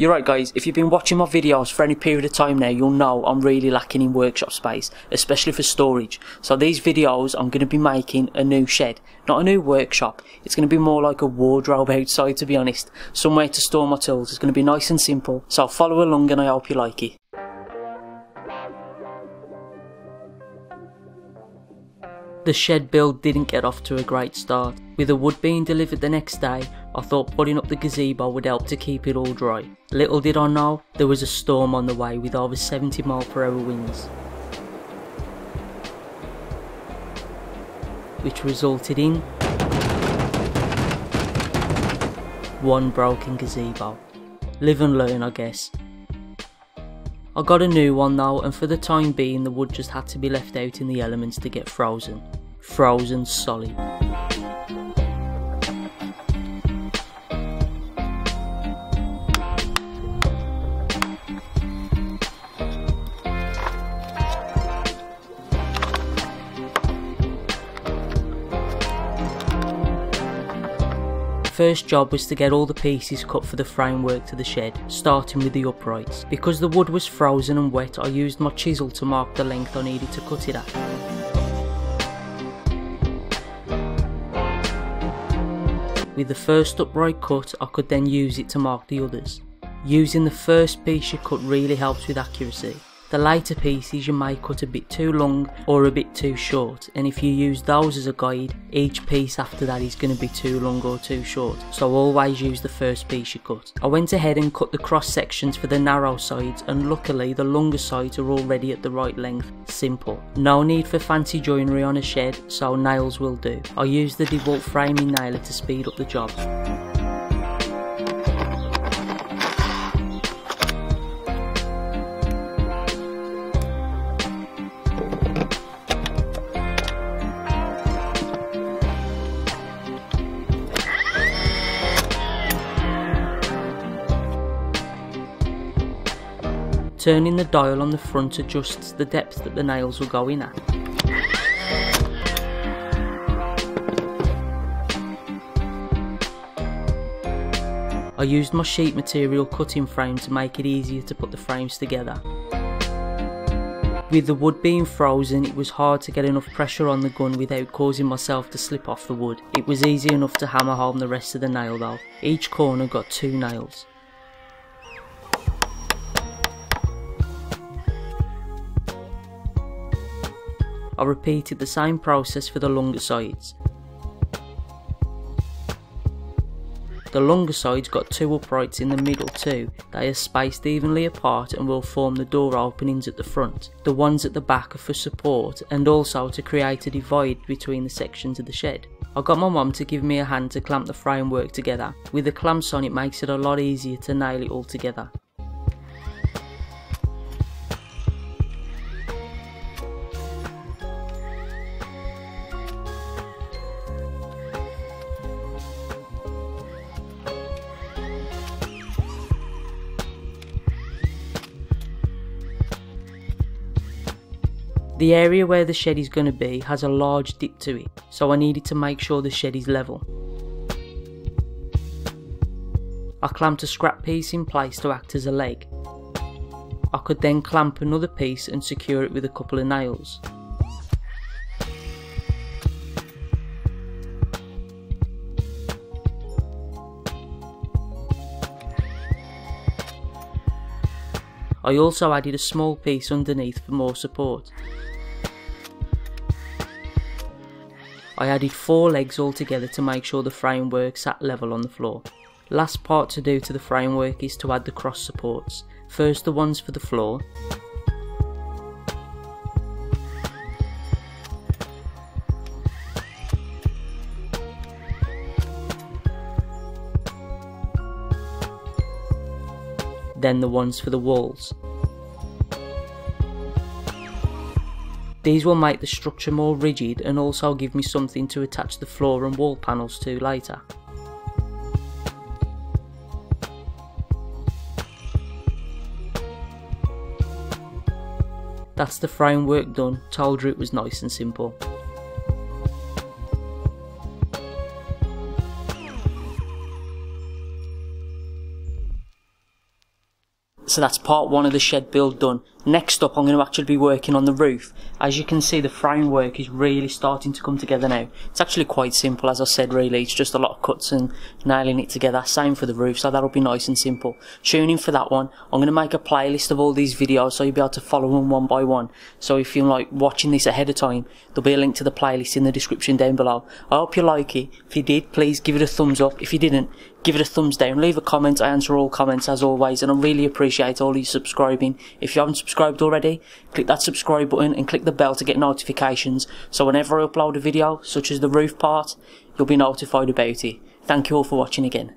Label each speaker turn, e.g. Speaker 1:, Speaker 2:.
Speaker 1: You're right guys, if you've been watching my videos for any period of time now, you'll know I'm really lacking in workshop space, especially for storage. So these videos I'm going to be making a new shed, not a new workshop. It's going to be more like a wardrobe outside, to be honest. Somewhere to store my tools. It's going to be nice and simple, so follow along and I hope you like it. The shed build didn't get off to a great start. With the wood being delivered the next day, I thought putting up the gazebo would help to keep it all dry. Little did I know, there was a storm on the way with over 70-mile-per-hour winds, which resulted in one broken gazebo. Live and learn, I guess. I got a new one though, and for the time being the wood just had to be left out in the elements to get frozen. Frozen solid. First job was to get all the pieces cut for the framework to the shed, starting with the uprights. Because the wood was frozen and wet, I used my chisel to mark the length I needed to cut it at. With the first upright cut, I could then use it to mark the others. Using the first piece you cut really helps with accuracy. The later pieces you may cut a bit too long or a bit too short, and if you use those as a guide, each piece after that is going to be too long or too short, so always use the first piece you cut. I went ahead and cut the cross sections for the narrow sides, and luckily the longer sides are already at the right length. Simple. No need for fancy joinery on a shed, so nails will do. I used the DeWalt framing nailer to speed up the job. Turning the dial on the front adjusts the depth that the nails will go in at. I used my sheet material cutting frame to make it easier to put the frames together. With the wood being frozen, it was hard to get enough pressure on the gun without causing myself to slip off the wood. It was easy enough to hammer home the rest of the nail though. Each corner got 2 nails. I repeated the same process for the longer sides. The longer sides got 2 uprights in the middle too. They are spaced evenly apart and will form the door openings at the front. The ones at the back are for support and also to create a divide between the sections of the shed. I got my mum to give me a hand to clamp the framework together. With the clamps on, it makes it a lot easier to nail it all together. The area where the shed is going to be has a large dip to it, so I needed to make sure the shed is level. I clamped a scrap piece in place to act as a leg. I could then clamp another piece and secure it with a couple of nails. I also added a small piece underneath for more support. I added 4 legs altogether to make sure the framework sat level on the floor. Last part to do to the framework is to add the cross supports. First the ones for the floor, then the ones for the walls. These will make the structure more rigid and also give me something to attach the floor and wall panels to later. That's the framework done. Told you it was nice and simple. So that's part one of the shed build done. Next up, I'm going to actually be working on the roof. As you can see, the framework is really starting to come together now. It's actually quite simple, as I said, really. It's just a lot of cuts and nailing it together. Same for the roof, so that'll be nice and simple. Tune in for that one. I'm going to make a playlist of all these videos so you'll be able to follow them one by one. So if you're like watching this ahead of time, there'll be a link to the playlist in the description down below. I hope you like it. If you did, please give it a thumbs up. If you didn't, give it a thumbs down. Leave a comment. I answer all comments as always, and I really appreciate all you subscribing. If you haven't subscribed already, click that subscribe button and click the bell to get notifications, so whenever I upload a video such as the roof part, you'll be notified about it. Thank you all for watching again.